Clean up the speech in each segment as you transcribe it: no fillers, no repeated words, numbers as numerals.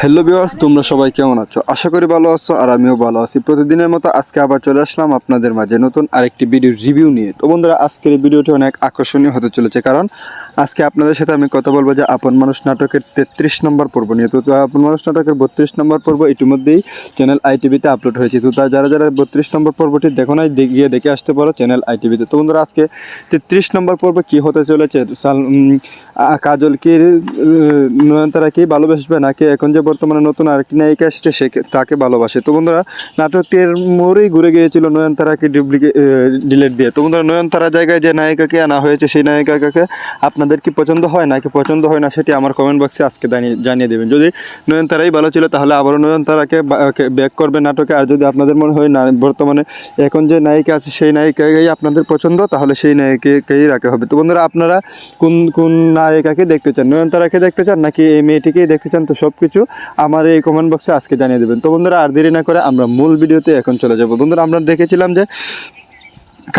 Hello viewers, তোমরা সবাই কেমন আছো? আশা করি ভালো আছো আর আমিও ভালো আছি। প্রতিদিনের মতো আজকে আবার চলে আসলাম আপনাদের মাঝে নতুন আরেকটি ভিডিও রিভিউ নিয়ে। তো বন্ধুরা, আজকের এই ভিডিওটি অনেক আকর্ষণীয় হতে চলেছে, কারণ আজকে আপনাদের সাথে আমি কথা বলবো যে আপন মানুষ নাটকের 33 নম্বর পর্ব নিয়ে। তো আপন মানুষ নাটকের 32 নম্বর পর্ব ইতিমধ্যেই চ্যানেল আইটিভিতে আপলোড হয়েছে। তো যারা যারা 32 নম্বর পর্বটি দেখো নাই, গিয়ে দেখে আসতে পারো চ্যানেল আইটিভিতে। তো বন্ধুরা, আজকে 33 নম্বর পর্ব কি হতে চলেছে? কাজল কি নয়নতারা কি ভালোবাসবে, নাকি এখন যে বর্তমানে নতুন আরেকটি নায়িকা এসেছে সে তাকে ভালোবাসে? তো বন্ধুরা, নাটকটির মোড়েই ঘুরে গিয়েছিল নয়নতারাকে ডিলেট দিয়ে। তো বন্ধুরা, নয়নতারা জায়গায় যে নায়িকাকে আনা হয়েছে সেই নায়িকাকে আপনাদের কি পছন্দ হয় নাকি পছন্দ হয় না, সেটি আমার কমেন্ট বক্সে আজকে জানিয়ে দেবেন। যদি নয়নতারাই ভালো ছিল তাহলে আবারও নয়নতারাকে ব্যাক করবে নাটকে। আর যদি আপনাদের মনে হয় না বর্তমানে এখন যে নায়িকা আছে সেই নায়িকাকেই আপনাদের পছন্দ, তাহলে সেই নায়িকাকেই রাখা হবে। তো বন্ধুরা, আপনারা কোন কোন নায়িকাকে দেখতে চান? নয়নতারাকে দেখতে চান নাকি এই মেয়েটিকেই দেখতে চান? তো সব কিছু আমার এই কমেন্ট বক্সে আজকে জানিয়ে দেবেন। তো বন্ধুরা, আর দেরি না করে আমরা মূল ভিডিওতে এখন চলে যাব। বন্ধুরা, আমরা দেখেছিলাম যে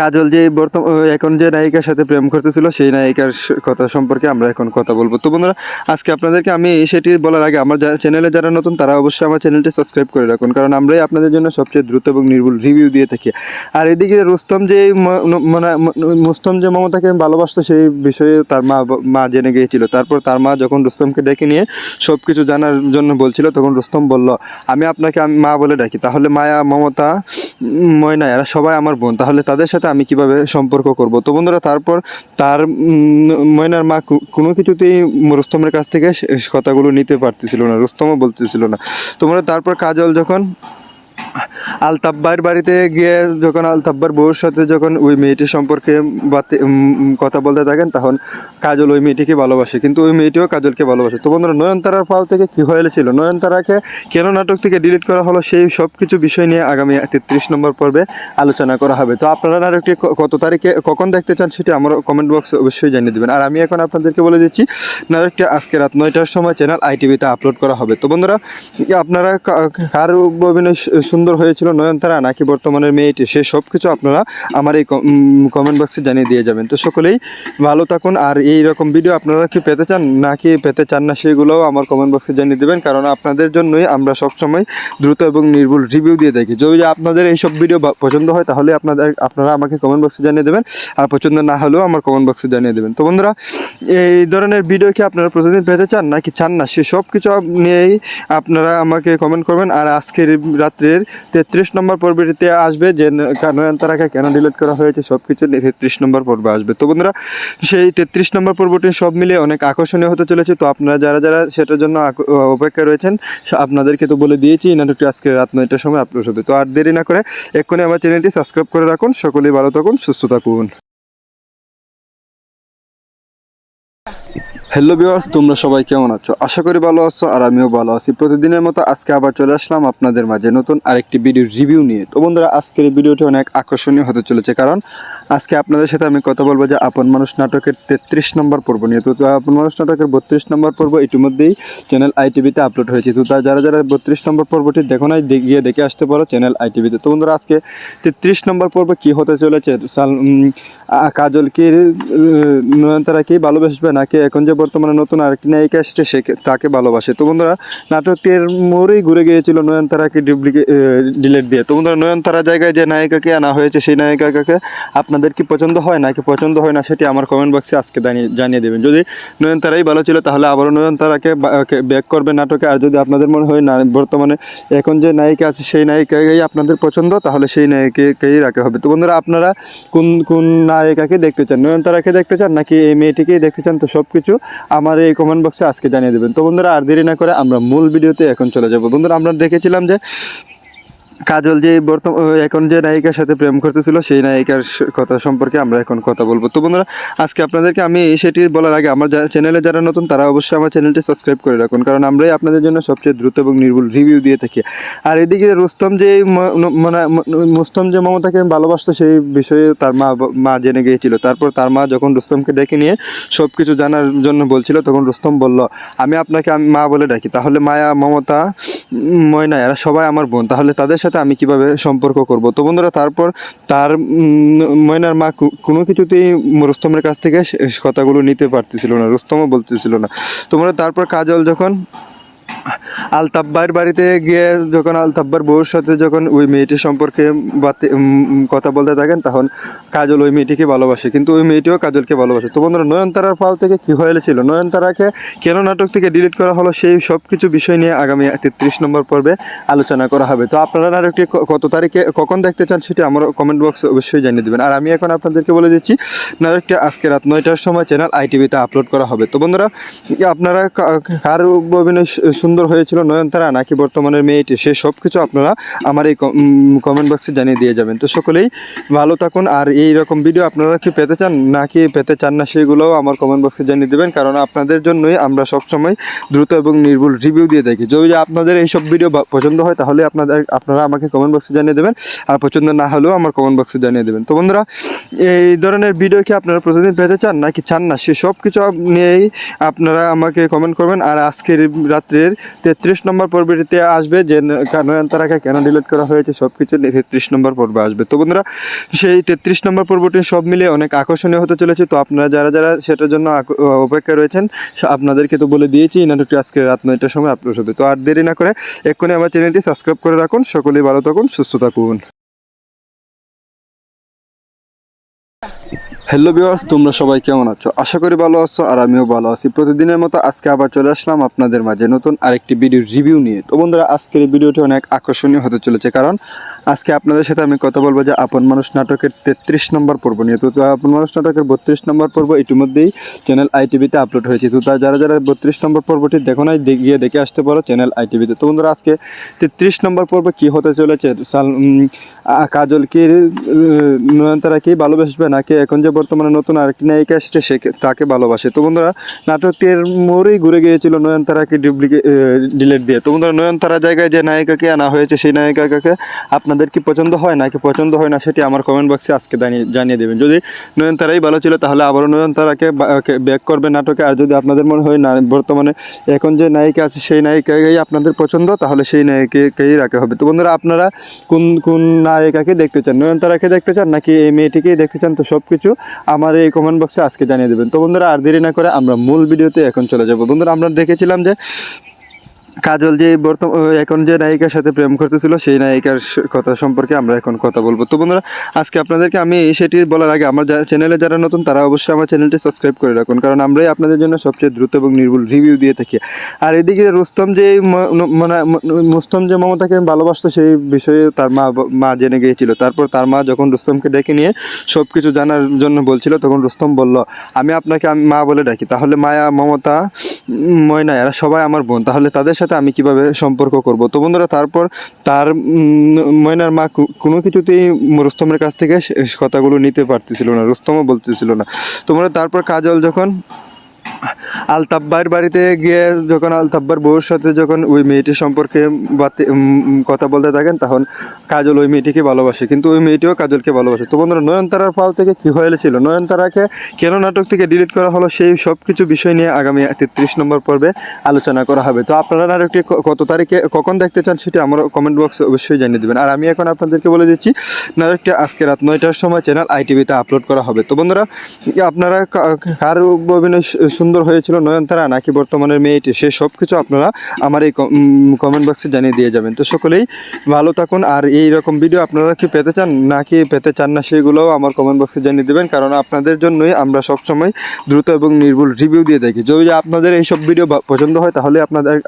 কাজল যে এখন যে নায়িকার সাথে প্রেম করতেছিল সেই নায়িকার কথা সম্পর্কে আমরা এখন কথা বলবো। তো বন্ধুরা, আজকে আপনাদেরকে আমি সেটি বলার আগে আমার চ্যানেলে যারা নতুন তারা অবশ্যই আমার চ্যানেলটি সাবস্ক্রাইব করে রাখুন, কারণ আমরাই আপনাদের জন্য সবচেয়ে দ্রুত এবং নির্ভুল রিভিউ দিয়ে থাকি। আর এদিকে রুস্তম যে মুস্তম যে মমতাকে ভালোবাসতো সেই বিষয়ে তার মা জেনে গিয়েছিল। তারপর তার মা যখন রুস্তমকে ডেকে নিয়ে সব কিছু জানার জন্য বলছিল, তখন রুস্তম বলল, আমি আপনাকে মা বলে ডাকি, তাহলে মায়া, মমতা, ময়না এরা সবাই আমার বোন, তাহলে তাদের সাথে আমি কিভাবে সম্পর্ক করব? তো বন্ধুরা, তারপর তার ময়নার মা কোনো কিছুতেই রুস্তমের কাছ থেকে কথাগুলো নিতে পারতেছিল না, রুস্তমও বলতেছিল না। তোমরা তারপর কাজল যখন আলতাব্বার বাড়িতে গিয়ে যখন আলতাব্বার বউর সাথে যখন ওই মেয়েটির সম্পর্কে কথা বলতে থাকেন, তখন কাজল ওই মেয়েটিকে ভালোবাসে, কিন্তু ওই মেয়েটিও কাজলকে ভালোবাসে। তো বন্ধুরা, নয়নতারার পাল থেকে কী হয়েছিল, নয়নতারাকে কেন নাটক থেকে ডিলিট করা হলো, সেই সব কিছু বিষয় নিয়ে আগামী 33 নম্বর পর্বে আলোচনা করা হবে। তো আপনারা নাটকটি কত তারিখে কখন দেখতে চান সেটি আমার কমেন্ট বক্সে অবশ্যই জানিয়ে দেবেন। আর আমি এখন আপনাদেরকে বলে দিচ্ছি, নাটকটি আজকে রাত 9টার সময় চ্যানেল আইটিভিতে আপলোড করা হবে। তো বন্ধুরা, আপনারা কার অভিনয় সুন্দর হয়েছিল, নয়নতারা নাকি বর্তমানের মেয়েটি, সে সব কিছু আপনারা আমার এই কমেন্ট বক্সে জানিয়ে দিয়ে যাবেন। তো সকলেই ভালো থাকুন। আর এই রকম ভিডিও আপনারা কি পেতে চান নাকি পেতে চান না, সেগুলোও আমার কমেন্ট বক্সে জানিয়ে দেবেন, কারণ আপনাদের জন্যই আমরা সবসময় দ্রুত এবং নির্ভুল রিভিউ দিয়ে থাকি। যদি আপনাদের এইসব ভিডিও পছন্দ হয় তাহলে আপনারা আমাকে কমেন্ট বক্সে জানিয়ে দেবেন, আর পছন্দ না হলেও আমার কমেন্ট বক্সে জানিয়ে দেবেন। তো বন্ধুরা, এই ধরনের ভিডিও কি আপনারা প্রতিদিন পেতে চান নাকি চান না, সে সব কিছু নিয়েই আপনারা আমাকে কমেন্ট করবেন। আর আজকের রাত্রের 33 নম্বর পর্বটিতে আসবে যে নয়নতারাকে কেন ডিলিট করা হয়েছে, সব কিছু 33 নম্বর পর্বে আসবে। তো বন্ধুরা, সেই 33 নম্বর পর্বটি সব মিলিয়ে অনেক আকর্ষণীয় হতে চলেছে। তো আপনারা যারা যারা সেটার জন্য অপেক্ষা রয়েছেন, আপনাদেরকে তো বলে দিয়েছি নাটকটি আজকে রাত 9টার সময় আপলোড হবে। তো আর দেরি না করে এক্ষুনি আমার চ্যানেলটি সাবস্ক্রাইব করে রাখুন। সকলেই ভালো থাকুন, সুস্থ থাকুন। হ্যালো ভিউয়ার্স, তোমরা সবাই কেমন আছো? আশা করি ভালো আছো আর আমিও ভালো আছি। প্রতিদিনের মতো আজকে আবার চলে আসলাম আপনাদের মাঝে নতুন আরেকটি ভিডিও রিভিউ নিয়ে। তো বন্ধুরা, আজকের এই ভিডিওটি অনেক আকর্ষণীয় হতে চলেছে, কারণ আজকে আপনাদের সাথে আমি কথা বলবো যে আপন মানুষ নাটকের 33 নম্বর পর্ব নিয়ে। তো আপন মানুষ নাটকের 32 নম্বর পর্ব ইতিমধ্যেই চ্যানেল আইটিভিতে আপলোড হয়েছে। তো যারা যারা 32 নম্বর পর্বটি দেখো নাই, গিয়ে দেখে আসতে পারো চ্যানেল আইটিভিতে। তো বন্ধুরা, আজকে 33 নম্বর পর্ব কি হতে চলেছে? কাজল কি নয়নতারা কি ভালোবাসবে, নাকি এখন যে বর্তমানে নতুন আরেকটি নায়িকা এসেছে সে তাকে ভালোবাসে? তো বন্ধুরা, নাটকটির মোড়েই ঘুরে গিয়েছিল নয়নতারাকে ডিলেট দিয়ে। তো বন্ধুরা, নয়নতারা জায়গায় যে নায়িকাকে আনা হয়েছে সেই নায়িকাকে আপনাদের কি পছন্দ হয় নাকি পছন্দ হয় না, সেটি আমার কমেন্ট বক্সে আজকে জানিয়ে দেবেন। যদি নয়নতারাই ভালো ছিল তাহলে আবারও নয়নতারাকে ব্যাক করবে নাটকে। আর যদি আপনাদের মনে হয় না বর্তমানে এখন যে নায়িকা আছে সেই নায়িকাকেই আপনাদের পছন্দ, তাহলে সেই নায়িকাকেই রাখা হবে। তো বন্ধুরা, আপনারা কোন কোন নায়িকাকে দেখতে চান? নয়নতারাকে দেখতে চান নাকি এই মেয়েটিকেই দেখতে চান? তো সব কিছু আমার এই কমেন্ট বক্সে আজকে জানিয়ে দেবেন। তো বন্ধুরা, আর দেরি না করে আমরা মূল ভিডিওতে এখন চলে যাব। বন্ধুরা, আমরা দেখেছিলাম যে কাজল যে এখন যে নায়িকার সাথে প্রেম করতেছিল সেই নায়িকার কথা সম্পর্কে আমরা এখন কথা বলবো। তো বন্ধুরা, আজকে আপনাদেরকে আমি সেটি বলার আগে আমার চ্যানেলে যারা নতুন তারা অবশ্যই আমার চ্যানেলটি সাবস্ক্রাইব করে রাখুন, কারণ আমরাই আপনাদের জন্য সবচেয়ে দ্রুত এবং নির্ভুল রিভিউ দিয়ে থাকি। আর এদিকে রুস্তম যে মুস্তম যে মমতাকে ভালোবাসতো সেই বিষয়ে তার মা জেনে গিয়েছিল। তারপর তার মা যখন রুস্তমকে ডেকে নিয়ে সব কিছু জানার জন্য বলছিল, তখন রুস্তম বলল, আমি আপনাকে মা বলে ডাকি, তাহলে মায়া, মমতা, ময়না এরা সবাই আমার বোন, তাহলে তাদের সাথে আমি কিভাবে সম্পর্ক করব? তো বন্ধুরা, তারপর তার ময়নার মা কোনো কিছুতেই রুস্তমের কাছ থেকে কথাগুলো নিতে পারতেছিল না, রুস্তমও বলতেছিল না। তোমরা তারপর কাজল যখন আলতাফ ভাইয়ের বাড়িতে গিয়ে যখন আলতাফ ভাইয়ের বউর সাথে যখন ওই মেয়েটির সম্পর্কে কথা বলতে থাকেন, তখন কাজল ওই মেয়েটিকে ভালোবাসে, কিন্তু ওই মেয়েটিও কাজলকে ভালোবাসে। তো বন্ধুরা, নয়নতারার পাল থেকে কী হয়েছিল, নয়নতারাকে কেন নাটক থেকে ডিলিট করা হলো, সেই সব কিছু বিষয় নিয়ে আগামী 33 নম্বর পর্বে আলোচনা করা হবে। তো আপনারা নাটকটি কত তারিখে কখন দেখতে চান সেটি আমার কমেন্ট বক্সে অবশ্যই জানিয়ে দেবেন। আর আমি এখন আপনাদেরকে বলে দিচ্ছি, নাটকটি আজকে রাত 9টার সময় চ্যানেল ITV-তে আপলোড করা হবে। তো বন্ধুরা, আপনারা কার অভিনয় সুন্দর হয়েছিল, নয়নতারা নাকি বর্তমানের মেয়েটি, সে সব কিছু আপনারা আমার এই কমেন্ট বক্সে জানিয়ে দিয়ে যাবেন। তো সকলেই ভালো থাকুন। আর এই রকম ভিডিও আপনারা কি পেতে চান নাকি পেতে চান না, সেগুলোও আমার কমেন্ট বক্সে জানিয়ে দেবেন, কারণ আপনাদের জন্যই আমরা সবসময় দ্রুত এবং নির্ভুল রিভিউ দিয়ে থাকি। যদি আপনাদের এইসব ভিডিও পছন্দ হয় তাহলে আপনারা আমাকে কমেন্ট বক্সে জানিয়ে দেবেন, আর পছন্দ না হলেও আমার কমেন্ট বক্সে জানিয়ে দেবেন। তো বন্ধুরা, এই ধরনের ভিডিও কি আপনারা প্রতিদিন পেতে চান নাকি চান না, সে সব কিছু নিয়েই আপনারা আমাকে কমেন্ট করবেন। আর আজকের রাত্রের 33 নম্বর পর্বটিতে আসবে যে নয়নতারাকে কেন ডিলিট করা হয়েছে, সব কিছু 33 নম্বর পর্বে আসবে। তো বন্ধুরা, সেই 33 নম্বর পর্বটি সব মিলিয়ে অনেক আকর্ষণীয় হতে চলেছে। তো আপনারা যারা যারা সেটার জন্য অপেক্ষা রয়েছেন, আপনাদেরকে তো বলে দিয়েছি নাটকটি আজকে রাত 9টার সময় আপলোড হবে। তো আর দেরি না করে এক্ষুনি আমার চ্যানেলটি সাবস্ক্রাইব করে রাখুন। সকলেই ভালো থাকুন, সুস্থ থাকুন। হ্যালো ভিউয়ার্স, তোমরা সবাই কেমন আছো? আশা করি ভালো আছো, আর আমিও ভালো আছি। প্রতিদিনের মতো আজকে আবার চলে আসলাম আপনাদের মাঝে নতুন আরেকটি ভিডিও রিভিউ নিয়ে। তো বন্ধুরা, আজকের এই ভিডিওটি অনেক আকর্ষণীয় হতে চলেছে, কারণ আজকে আপনাদের সাথে আমি কথা বলবো যে আপন মানুষ নাটকের 33 নম্বর পর্ব নিয়ে। তো আপন মানুষ নাটকের 32 নম্বর পর্ব ইতিমধ্যেই চ্যানেল ITV-তে আপলোড হয়েছে। তো যারা যারা 32 নম্বর পর্বটি দেখো নাই, গিয়ে দেখে আসতে পারো চ্যানেল ITV-তে। তো বন্ধুরা, আজকে 33 নম্বর পর্ব কী হতে চলেছে, কাজল কি নয়নতারা কি ভালোবাসবে, নাকি এখন যে বর্তমানে নতুন আরেকটি নায়িকা এসেছে সে তাকে ভালোবাসে। তো বন্ধুরা, নাটকটির মোড়েই ঘুরে গিয়েছিল নয়নতারাকে ডিলেট দিয়ে। তো বন্ধুরা, নয়নতারা জায়গায় যে নায়িকাকে আনা হয়েছে, সেই নায়িকাকে আপনাদের কি পছন্দ হয় নাকি পছন্দ হয় না, সেটি আমার কমেন্ট বক্সে আজকে জানিয়ে দেবেন। যদি নয়নতারাই ভালো ছিল তাহলে আবারও নয়নতারাকে ব্যাক করবে নাটকে। আর যদি আপনাদের মনে হয় না বর্তমানে এখন যে নায়িকা আছে সেই নায়িকাকেই আপনাদের পছন্দ, তাহলে সেই নায়িকাকেই রাখা হবে। তো বন্ধুরা, আপনারা কোন কোন নায়িকাকে দেখতে চান, নয়নতারাকে দেখতে চান নাকি এই মেয়েটিকেই দেখতে চান, তো সব কিছু আমার এই কমেন্ট বক্সে আজকে জানিয়ে দেবেন। তো বন্ধুরা, আর দেরি না করে আমরা মূল ভিডিওতে এখন চলে যাব। বন্ধুরা, আমরা দেখেছিলাম যে কাজল যে এখন যে নায়িকার সাথে প্রেম করতেছিল, সেই নায়িকার কথা সম্পর্কে আমরা এখন কথা বলবো। তো বন্ধুরা, আজকে আপনাদেরকে আমি সেটি বলার আগে আমার চ্যানেলে যারা নতুন তারা অবশ্যই আমার চ্যানেলটি সাবস্ক্রাইব করে রাখুন, কারণ আমরাই আপনাদের জন্য সবচেয়ে দ্রুত এবং নির্ভুল রিভিউ দিয়ে থাকি। আর এদিকে রুস্তম যে মমতাকে ভালোবাসতো, সেই বিষয়ে তার মা জেনে গিয়েছিল। তারপর তার মা যখন রুস্তমকে ডেকে নিয়ে সব কিছু জানার জন্য বলছিল, তখন রুস্তম বলল, আমি আপনাকে মা বলে ডাকি, তাহলে মায়া, মমতা, ময়না এরা সবাই আমার বোন, তাহলে তাদের সাথে আমি কিভাবে সম্পর্ক করব। তো বন্ধুরা, তারপর তার ময়নার মা কোনো কিছুতেই রুস্তমের কাছ থেকে কথাগুলো নিতে পারতেছিল না, রুস্তমও বলতেছিল না। তোমরা তারপর কাজল যখন আলতাফ ভাইয়ের বাড়িতে গিয়ে যখন আলতাফ ভাইয়ের বউর সাথে যখন ওই মেয়েটির সম্পর্কে কথা বলতে থাকেন, তখন কাজল ওই মেয়েটিকে ভালোবাসে, কিন্তু ওই মেয়েটিও কাজলকে ভালোবাসে। তো বন্ধুরা, নয়নতারার পাল থেকে কী হয়েছিল, নয়নতারাকে কেন নাটক থেকে ডিলিট করা হলো, সেই সব কিছু বিষয় নিয়ে আগামী 33 নম্বর পর্বে আলোচনা করা হবে। তো আপনারা নাটকটি কত তারিখে কখন দেখতে চান সেটি আমার কমেন্ট বক্সে অবশ্যই জানিয়ে দেবেন। আর আমি এখন আপনাদেরকে বলে দিচ্ছি, নাটকটি আজকে রাত 9টার সময় চ্যানেল ITV-তে আপলোড করা হবে। তো বন্ধুরা, আপনারা কার অভিনয় সুন্দর হয়েছিল, নয়নতারা নাকি বর্তমানের মেয়েটি, সে সব কিছু আপনারা আমার এই কমেন্ট বক্সে জানিয়ে দিয়ে যাবেন। তো সকলেই ভালো থাকুন। আর এই রকম ভিডিও আপনারা কি পেতে চান নাকি পেতে চান না, সেগুলোও আমার কমেন্ট বক্সে জানিয়ে দেবেন, কারণ আপনাদের জন্যই আমরা সবসময় দ্রুত এবং নির্ভুল রিভিউ দিয়ে থাকি। যদি আপনাদের এইসব ভিডিও পছন্দ হয় তাহলে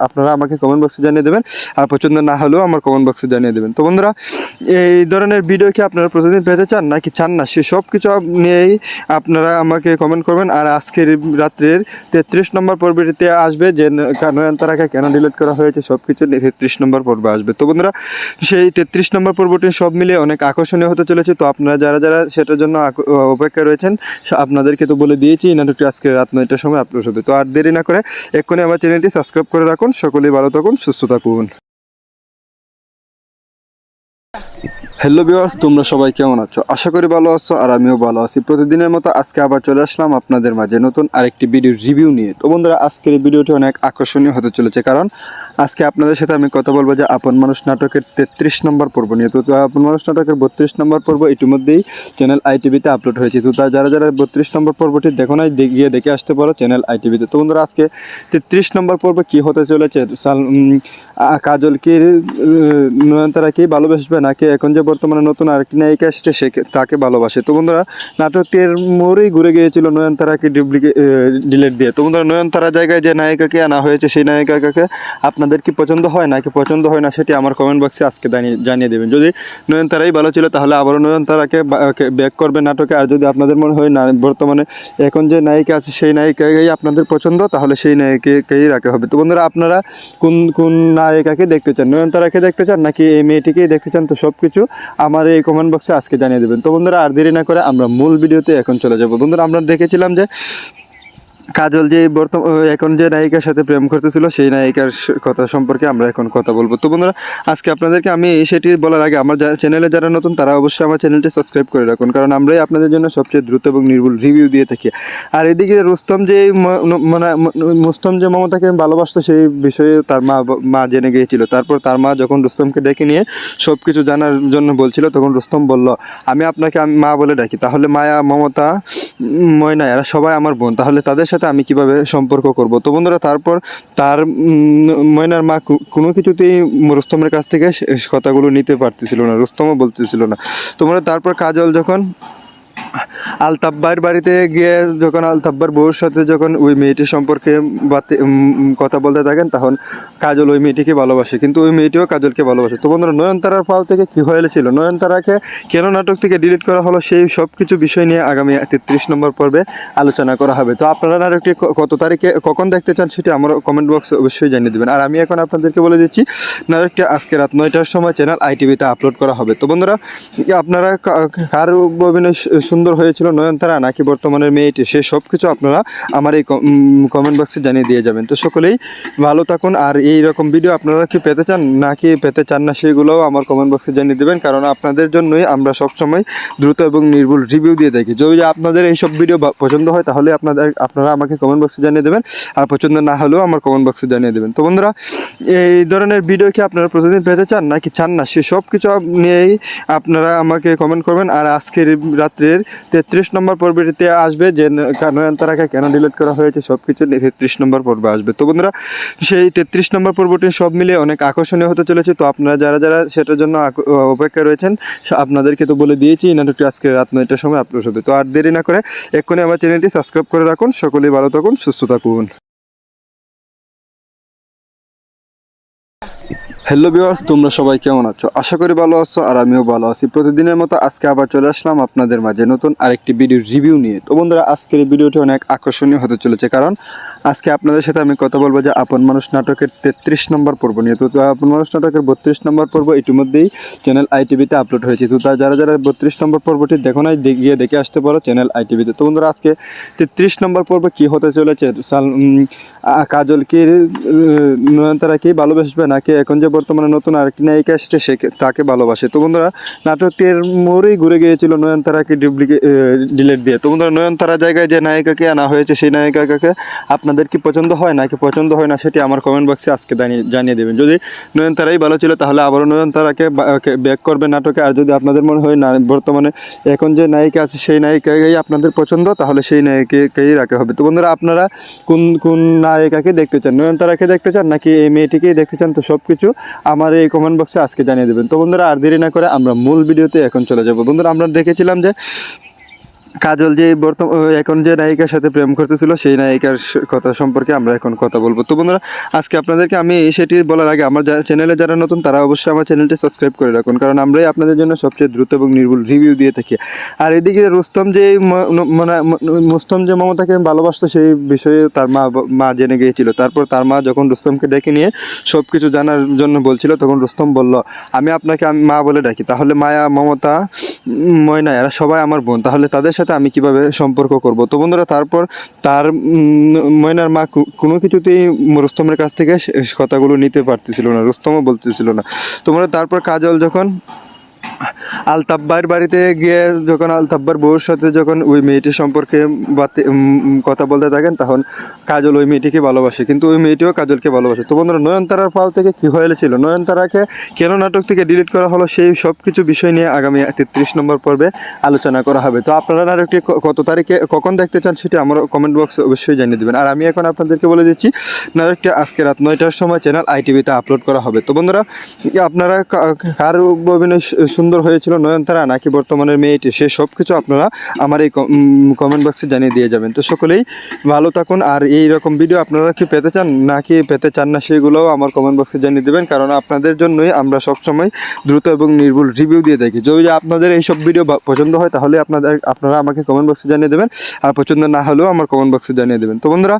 আপনারা আমাকে কমেন্ট বক্সে জানিয়ে দেবেন, আর পছন্দ না হলেও আমার কমেন্ট বক্সে জানিয়ে দেবেন। তো বন্ধুরা, এই ধরনের ভিডিও কি আপনারা প্রতিদিন পেতে চান নাকি চান না, সে সব কিছু নিয়েই আপনারা আমাকে কমেন্ট করবেন। আর আজকের রাত্রের 33 নম্বর পর্বটিতে আসবে যে নয়নতারাকে কেন ডিলিট করা হয়েছে, সব কিছু 33 নম্বর পর্বে আসবে। তো বন্ধুরা, সেই 33 নম্বর পর্বটি সব মিলিয়ে অনেক আকর্ষণীয় হতে চলেছে। তো আপনারা যারা যারা সেটার জন্য অপেক্ষা রয়েছেন, আপনাদেরকে তো বলে দিয়েছি নাটকটি আজকে রাত 9টার সময় আপলোড হবে। তো আর দেরি না করে এক্ষুনি আমার চ্যানেলটি সাবস্ক্রাইব করে রাখুন। সকলেই ভালো থাকুন, সুস্থ থাকুন। হ্যালো ভিউয়ার্স, তোমরা সবাই কেমন আছো? আশা করি ভালো আছো, আর আমিও ভালো আছি। প্রতিদিনের মতো আজকে আবার চলে আসলাম আপনাদের মাঝে নতুন আরেকটি ভিডিও রিভিউ নিয়ে। তো বন্ধুরা, আজকের এই ভিডিওটি অনেক আকর্ষণীয় হতে চলেছে, কারণ আজকে আপনাদের সাথে আমি কথা বলবো যে আপন মানুষ নাটকের 33 নম্বর পর্ব নিয়ে। তো আপন মানুষ নাটকের 32 নম্বর পর্ব ইতিমধ্যেই চ্যানেল আইটিভিতে আপলোড হয়েছে। তো যারা যারা 32 নম্বর পর্বটি দেখো নাই গিয়ে দেখে আসতে পারো চ্যানেল আইটিভিতে। তো বন্ধুরা আজকে 33 নম্বর পর্বে কী হতে চলেছে, কাজল কি নয়নতারা কি ভালোবাসবে নাকি এখন যে বর্তমানে নতুন আরেকটি নায়িকা এসেছে সে তাকে ভালোবাসে। তো বন্ধুরা নাটকটির মোড়েই ঘুরে গিয়েছিল নয়নতারাকে ডিলেট দিয়ে। তো বন্ধুরা নয়নতারা জায়গায় যে নায়িকাকে আনা হয়েছে সেই নায়িকাকে আপনাদের কি পছন্দ হয় নাকি পছন্দ হয় না সেটি আমার কমেন্ট বক্সে আজকে জানিয়ে দেবেন। যদি নয়নতারাই ভালো ছিল তাহলে আবারও নয়নতারাকে ব্যাক করবে নাটকে, আর যদি আপনাদের মনে হয় না বর্তমানে এখন যে নায়িকা আছে সেই নায়িকাকেই আপনাদের পছন্দ তাহলে সেই নায়িকাকেই রাখা হবে। তো বন্ধুরা আপনারা কোন কোন নায়িকাকে দেখতে চান, নয়নতারাকে দেখতে চান নাকি এই মেয়েটিকেই দেখতে চান, তো সব কিছু আমার এই কমেন্ট বক্সে আজকে জানিয়ে দেবেন। তো বন্ধুরা আর দেরি না করে আমরা মূল ভিডিওতে এখন চলে যাব। বন্ধুরা আমরা দেখেছিলাম যে কাজল যে এখন যে নায়িকার সাথে প্রেম করতেছিল সেই নায়িকার কথা সম্পর্কে আমরা এখন কথা বলবো। তো বন্ধুরা আজকে আপনাদেরকে আমি সেটি বলার আগে আমার চ্যানেলে যারা নতুন তারা অবশ্যই আমার চ্যানেলটি সাবস্ক্রাইব করে রাখুন, কারণ আমরাই আপনাদের জন্য সবচেয়ে দ্রুত এবং নির্ভুল রিভিউ দিয়ে থাকি। আর এদিকে রুস্তম যে মমতাকে ভালোবাসতো সেই বিষয়ে তার মা জেনে গিয়েছিল। তারপর তার মা যখন রুস্তমকে ডেকে নিয়ে সব কিছু জানার জন্য বলছিল তখন রুস্তম বলল, আমি আপনাকে মা বলে ডাকি, তাহলে মায়া, মমতা, ময়না এরা সবাই আমার বোন, তাহলে তাদের সাথে আমি কিভাবে সম্পর্ক করব। তো বন্ধুরা তারপর তার ময়নার মা কোনো কিছুতেই রুস্তমের কাছ থেকে কথাগুলো নিতে পারতেছিল না, রুস্তমও বলতেছিল না। তোমরা তারপর কাজল যখন আলতাব্বার বাড়িতে গিয়ে যখন আলতাব্বার বউর সাথে যখন ওই মেয়েটির সম্পর্কে কথা বলতে থাকেন তখন কাজল ওই মেয়েটিকে ভালোবাসে, কিন্তু ওই মেয়েটিও কাজলকে ভালোবাসে। তো বন্ধুরা নয়নতারার পাল থেকে কী হয়েছিল, নয়নতারাকে কেন নাটক থেকে ডিলিট করা হলো, সেই সব কিছু বিষয় নিয়ে আগামী 33 নম্বর পর্বে আলোচনা করা হবে। তো আপনারা নাটকটি কত তারিখে কখন দেখতে চান সেটি আমার কমেন্ট বক্সে অবশ্যই জানিয়ে দেবেন। আর আমি এখন আপনাদেরকে বলে দিচ্ছি নাটকটি আজকে রাত 9টার সময় চ্যানেল আইটিভিতে আপলোড করা হবে। তো বন্ধুরা আপনারা কার অভিনয় সুন্দর হয়েছিল, নয়নতারা নাকি বর্তমানের মেয়েটি, সে সব কিছু আপনারা আমার এই কমেন্ট বক্সে জানিয়ে দিয়ে যাবেন। তো সকলেই ভালো থাকুন। আর এই রকম ভিডিও আপনারা কি পেতে চান নাকি পেতে চান না সেগুলোও আমার কমেন্ট বক্সে জানিয়ে দেবেন, কারণ আপনাদের জন্যই আমরা সবসময় দ্রুত এবং নির্ভুল রিভিউ দিয়ে থাকি। যদি আপনাদের এই সব ভিডিও পছন্দ হয় তাহলে আপনারা আমাকে কমেন্ট বক্সে জানিয়ে দেবেন, আর পছন্দ না হলেও আমার কমেন্ট বক্সে জানিয়ে দেবেন। তো বন্ধুরা এই ধরনের ভিডিও কি আপনারা প্রতিদিন পেতে চান নাকি চান না, সে সব কিছু নিয়েই আপনারা আমাকে কমেন্ট করবেন। আর আজকের রাত্রের 33 নম্বর পর্বটিতে আসবে যে নয়নতারাকে কেন ডিলিট করা হয়েছে, সব কিছু 33 নম্বর পর্বে আসবে। তো বন্ধুরা সেই 33 নম্বর পর্বটি সব মিলিয়ে অনেক আকর্ষণীয় হতে চলেছে। তো আপনারা যারা যারা সেটার জন্য অপেক্ষা রয়েছেন আপনাদেরকে তো বলে দিয়েছি নাটকটি আজকে রাত 9টার সময় আপলোড হবে। তো আর দেরি না করে এক্ষুনি আমার চ্যানেলটি সাবস্ক্রাইব করে রাখুন। সকলেই ভালো থাকুন, সুস্থ থাকুন। হ্যালো ভিউয়ার্স, তোমরা সবাই কেমন আছো? আশা করি ভালো আছো, আর আমিও ভালো আছি। প্রতিদিনের মতো আজকে আবার চলে আসলাম আপনাদের মাঝে নতুন আরেকটি ভিডিওর রিভিউ নিয়ে। তো বন্ধুরা আজকের এই ভিডিওটি অনেক আকর্ষণীয় হতে চলেছে, কারণ আজকে আপনাদের সাথে আমি কথা বলবো যে আপন মানুষ নাটকের 33 নম্বর পর্ব নিয়ে। তো আপন মানুষ নাটকের 32 নম্বর পর্ব ইতিমধ্যেই চ্যানেল আইটিভিতে আপলোড হয়েছে। তো যারা যারা 32 নম্বর পর্বটি দেখো নাই গিয়ে দেখে আসতে পারো চ্যানেল আইটিভিতে। তো বন্ধুরা আজকে 33 নম্বর পর্বে কী হতে চলেছে, কাজল কি নয়নতারা কি ভালোবাসবে নাকি এখন যে বর্তমানে নতুন আরেকটি নায়িকা এসেছে সে তাকে ভালোবাসে। তো বন্ধুরা নাটকটির মোড়েই ঘুরে গিয়েছিল নয়নতারাকে ডিলেট দিয়ে। তো বন্ধুরা নয়নতারা জায়গায় যে নায়িকাকে আনা হয়েছে সেই নায়িকাকে আপনাদের কি পছন্দ হয় নাকি পছন্দ হয় না সেটি আমার কমেন্ট বক্সে আজকে জানিয়ে দেবেন। যদি নয়নতারাই ভালো ছিল তাহলে আবারও নয়নতারাকে ব্যাক করবে নাটকে, আর যদি আপনাদের মনে হয় না বর্তমানে এখন যে নায়িকা আছে সেই নায়িকাকেই আপনাদের পছন্দ তাহলে সেই নায়িকাকেই রাখা হবে। তো বন্ধুরা আপনারা কোন কোন নায়িকাকে দেখতে চান, নয়নতারাকে দেখতে চান নাকি এই মেয়েটিকেই দেখতে চান, তো সব কিছু আমার এই কমেন্ট বক্সে আজকে জানিয়ে দেবেন। তো বন্ধুরা আর দেরি না করে আমরা মূল ভিডিওতে এখন চলে যাব। বন্ধুরা আমরা দেখেছিলাম যে কাজল যে এখন যে নায়িকার সাথে প্রেম করতেছিল সেই নায়িকার কথা সম্পর্কে আমরা এখন কথা বলবো। তো বন্ধুরা আজকে আপনাদেরকে আমি সেটি বলার আগে আমার চ্যানেলে যারা নতুন তারা অবশ্যই আমার চ্যানেলটি সাবস্ক্রাইব করে রাখুন, কারণ আমরাই আপনাদের জন্য সবচেয়ে দ্রুত এবং নির্ভুল রিভিউ দিয়ে থাকি। আর এদিকে রুস্তম যে মমতাকে ভালোবাসতো সেই বিষয়ে তার মা জেনে গিয়েছিল। তারপর তার মা যখন রুস্তমকে ডেকে নিয়ে সব কিছু জানার জন্য বলছিল তখন রুস্তম বলল, আমি আপনাকে মা বলে ডাকি, তাহলে মায়া, মমতা, ময়না এরা সবাই আমার বোন, তাহলে তাদের সাথে আমি কিভাবে সম্পর্ক করব। তো বন্ধুরা তারপর তার ময়নার মা কোনো কিছুতেই রুস্তমের কাছ থেকে কথাগুলো নিতে পারতেছিল না, রুস্তমও বলতেছিল না। তোমরা তারপর কাজল যখন আলতাব্বার বাড়িতে গিয়ে যখন আলতাব্বার বউর সাথে যখন ওই মেয়েটির সম্পর্কে কথা বলতে থাকেন, তখন কাজল ওই মেয়েটিকে ভালোবাসে, কিন্তু ওই মেয়েটিও কাজলকে ভালোবাসে। তো বন্ধুরা, নয়নতারার পাল থেকে কী হয়েছিল, নয়নতারাকে কেন নাটক থেকে ডিলিট করা হলো, সেই সব কিছু বিষয় নিয়ে আগামী 33 নম্বর পর্বে আলোচনা করা হবে। তো আপনারা নাটকটি কত তারিখে কখন দেখতে চান সেটা আমার কমেন্ট বক্সে অবশ্যই জানিয়ে দেবেন। আর আমি এখন আপনাদেরকে বলে দিচ্ছি, নাটকটি আজকে রাত 9টার সময় চ্যানেল ITV-তে আপলোড করা হবে। তো বন্ধুরা, আপনারা কার অভিনয় সুন্দর হয়েছিল, নয়নতারা নাকি বর্তমানের মেয়েটি, সে সব কিছু আপনারা আমার এই কমেন্ট বক্সে জানিয়ে দিয়ে যাবেন। তো সকলেই ভালো থাকুন। আর এই রকম ভিডিও আপনারা কি পেতে চান নাকি পেতে চান না, সেগুলোও আমার কমেন্ট বক্সে জানিয়ে দেবেন, কারণ আপনাদের জন্যই আমরা সবসময় দ্রুত এবং নির্ভুল রিভিউ দিয়ে থাকি। যদি আপনাদের এইসব ভিডিও পছন্দ হয় তাহলে আপনারা আমাকে কমেন্ট বক্সে জানিয়ে দেবেন, আর পছন্দ না হলেও আমার কমেন্ট বক্সে জানিয়ে দেবেন। তো বন্ধুরা,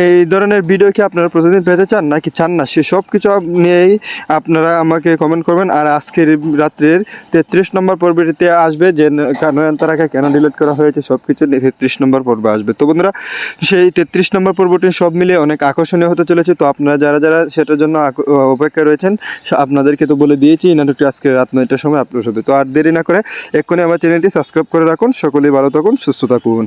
এই ধরনের ভিডিও কি আপনারা প্রতিদিন পেতে চান নাকি চান না, সে সব কিছু নিয়েই আপনারা আমাকে কমেন্ট করবেন। আর আজকের রাত্রের 33 নম্বর পর্বটিতে আসবে যে নয়নতারাকে কেন ডিলিট করা হয়েছে, সব কিছু 33 নম্বর পর্বে আসবে। তো বন্ধুরা, সেই 33 নম্বর পর্বটি সব মিলিয়ে অনেক আকর্ষণীয় হতে চলেছে। তো আপনারা যারা যারা সেটার জন্য অপেক্ষায় রয়েছেন, আপনাদেরকে তো বলে দিয়েছি নাটকটি আজকে রাত 9টার সময় আপলোড হবে। তো আর দেরি না করে এক্ষুনি আমার চ্যানেলটি সাবস্ক্রাইব করে রাখুন। সকলেই ভালো থাকুন, সুস্থ থাকুন।